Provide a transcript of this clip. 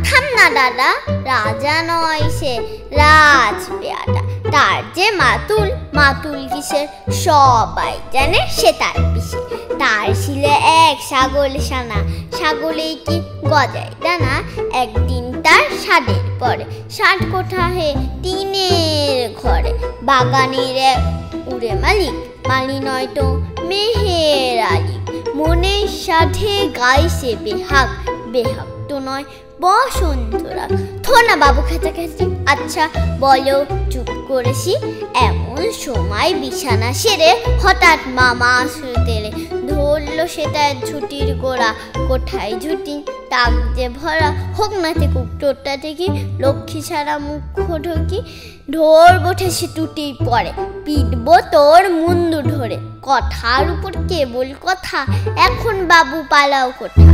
থাম না দাদা, রাজা নয় সে, রাজ পেয়াদা। তার যে মাতুল, মাতুল কিসের সবাই জানে সে তার পিসে। তার ছিলে এক ছাগল সানা, ছাগলেই কি গজায় দানা। একদিন তার ষাটের পরে, 60 কোঠা হে টিনের ঘরে। বাগানের এক উড়ে মালিক, মালি নয় তো মেহের আলী। মনের সাথে গাইছে বেহাগ, বেহাগ তো নয় বসন্তরাগ। থোনা বাবু খেচাখেচি, আচ্ছা বলো চুপ করেছি। এমন সময় বিছানা সেরে হঠাৎ মামা আসলো তেরে। ধরলো সেটার ঝুটির গোড়া, কোঠায় ঝুটি তাক যে ভরা। হোক না থেকুক টোটটা থেকে, লক্ষ্মী ছাড়া মুখ ঢোকি। ধরবো ঠেসে টুটি পরে, পিটবো তোর মুন্ডু ধরে। কথার উপর কেবল কথা, এখন বাবু পালাও কোঠা।